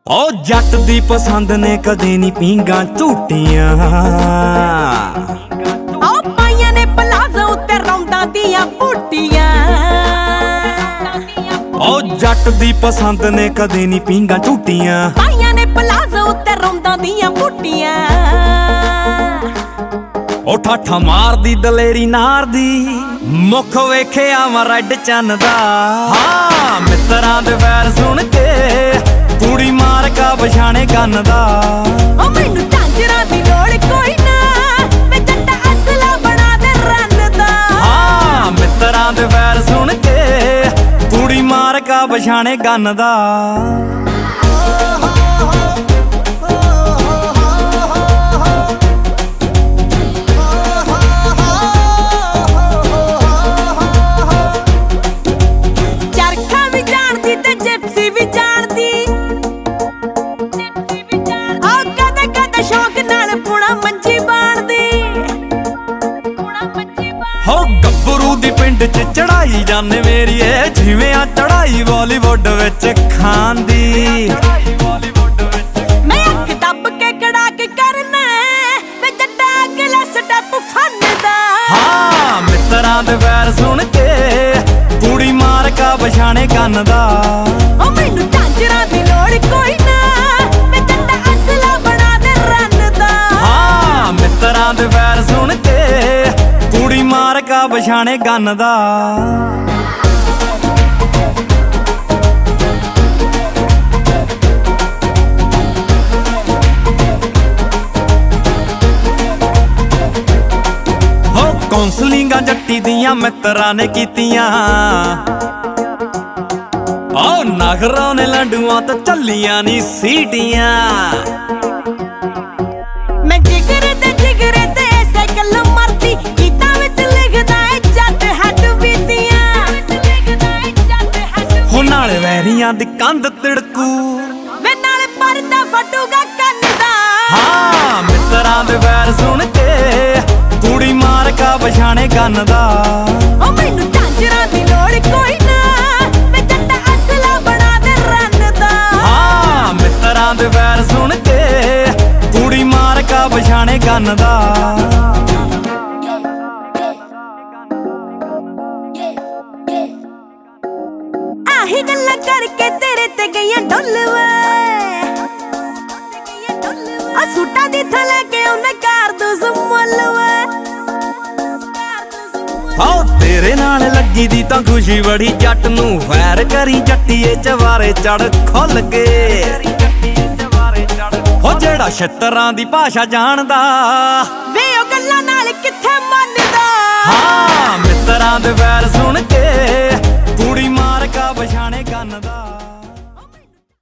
ਓ ਜੱਟ ਦੀ ਪਸੰਦ ਨੇ ਕਦੇ ਨਹੀਂ ਪੀਂਗਾ ਝੂਟੀਆਂ। ਓ ਪਾਈਆਂ ਨੇ ਪਲਾਜ਼ੋ ਉੱਤੇ ਰੌਂਦਾਂ ਦੀਆਂ ਬੂਟੀਆਂ। ਓ ਜੱਟ ਦੀ ਪਸੰਦ ਨੇ ਕਦੇ ਨਹੀਂ ਪੀਂਗਾ ਝੂਟੀਆਂ। ਪਾਈਆਂ ਨੇ ਪਲਾਜ਼ੋ ਉੱਤੇ ਰੌਂਦਾਂ ਦੀਆਂ ਬੂਟੀਆਂ। ਓ ਠਾਠਾ ਮਾਰਦੀ ਦਲੇਰੀ ਨਾਰ ਦੀ ਮੁੱਖ ਵੇਖਿਆ ਵਾ ਰੈਡ ਚੰਨ ਦਾ। ਹਾਂ ਮਿੱਤਰਾਂ ਦੇ ਵੈਰ ਸੁਣ ਕੇ ਕੁੜੀ ਮਾਰ ਕਾ ਪਛਾਣੇ ਕੰਨ ਦਾ। ਓ ਮੈਨੂੰ ਝਾਂਜਰਾਂ ਦੀ ਲੋੜ ਕੋਈ ਨਾ ਮੈਂ ਜੱਟਾ ਅਸਲਾ ਬਣਾ ਦੇ ਰੰਨ ਦਾ। ਹਾਂ ਮਿੱਤਰਾਂ ਦੇ ਵੈਰ ਸੁਣ ਕੇ ਕੁੜੀ ਮਾਰ ਕਾ ਪਛਾਣੇ ਕੰਨ ਦਾ। ਹੋ ਗੱਭਰੂ ਦੀ ਪਿੰਡ ਚ ਚੜਾਈ ਜਾਨੇ ਮੇਰੀਏ ਜਿਵੇਂ ਆ ਚੜਾਈ ਬਾਲੀਵੁੱਡ ਵਿੱਚ ਖਾਨ ਦੀ। ਮੈਂ ਅੱਖ ਦੱਬ ਕੇ ਕੜਾ ਕੇ ਕਰਨਾ ਮੈਂ ਜੱਟਾ ਅਗਲਾ ਸਟੈਪ ਫੰਨਦਾ। ਹਾਂ ਮਿੱਤਰਾਂ ਦੇ ਵੈਰ ਸੁਣ ਕੇ ਕੁੜੀ ਮਾਰ ਕਾ ਪਛਾਣੇ ਕੰਨ ਦਾ। ਓ ਮੈਨੂੰ ਝਾਂਜਰਾਂ ਦੀ ਲੋੜ ਕੋਈ ਨਾ ਮੈਂ ਜੱਟਾ ਅਸਲਾ ਬਣਾ ਦੇ ਰੰਨ ਦਾ। ਹਾਂ ਮਿੱਤਰਾਂ ਦੇ ਵੈਰ ਸੁਣ ਕੇ ਕੁੜੀ ਮਾਰ ਕਾ ਪਛਾਣੇ ਕੰਨ ਦਾ। ਹੋ ਕੌਂਸਲਿੰਗਾਂ ਜੱਟੀ ਦੀਆਂ ਮਿੱਤਰਾਂ ਨੇ ਕੀਤੀਆਂ। ਓ ਨਗਰਾਂ ਨੇ ਲੰਡੂਆਂ ਤੋਂ ਚੱਲੀਆਂ ਨੀ ਸੀਟੀਆਂ। ਮੈਂ ਜਿਗਰੇ ਤੇ ਸਾਈਕਲ ਮਰਦੀ ਗੀਤਾਂ ਵਿੱਚ ਲਿਖਦਾ ਏ ਜੱਟ ਹੱਡ ਬੀਤੀਆਂ। ਹੋ ਨਾਲੇ ਵੈਰੀਆਂ ਦੀ ਕੰਧ ਤਿੜਕੂ ਵੇ ਨਾਲੇ ਪਰਦਾ ਫਟੂਗਾ ਕੰਨ ਦਾ। ਹਾਂ ਮਿੱਤਰਾਂ ਦੇ ਵੈਰ ਸੁਣ ਕੇ ਕੁੜੀ ਮਾਰ ਕਾ ਪਛਾਣੇ ਕੰਨ ਦਾ। ਓ ਮੈਨੂੰ ਝਾਂਜਰਾਂ ਦੀ ਲੋੜ ਕੋਈ ਨਾ ਮੈਂ ਜੱਟਾ ਅਸਲਾ ਬਣਾ ਦੇ ਰੰਨ ਦਾ। ਹਾਂ ਮਿੱਤਰਾਂ ਦੇ ਵੈਰ ਸੁਣ ਕੇ ਕੁੜੀ ਮਾਰ ਕਾ ਪਛਾਣੇ ਕੰਨ ਦਾ। ਆਹੀ ਗੱਲਾਂ ਕਰਕੇ ਤੇਰੇ ਤੇ ਗਈਆਂ ਡੁੱਲਵਾ। ਆ ਸੂਟਾਂ ਦੀ ਥਲੇ ਕੇ ਉਹਨੇ ਕਰ ਦੋ ਜ਼ਮਲਵਾ। ਹੋ ਤੇਰੇ ਨਾਲ ਲੱਗੀ ਦੀ ਤਾਂ ਖੁਸ਼ੀ ਬੜੀ ਜੱਟ ਨੂੰ ਫੈਰ ਕਰੀ ਜੱਟੀਏ ਚਵਾਰੇ ਚੜ ਖੁੱਲ ਕੇ। ਹੋ ਜਿਹੜਾ ਛਿੱਤਰਾਂ ਦੀ ਭਾਸ਼ਾ ਜਾਣਦਾ ਵੇ ਉਹ ਗੱਲਾਂ ਨਾਲ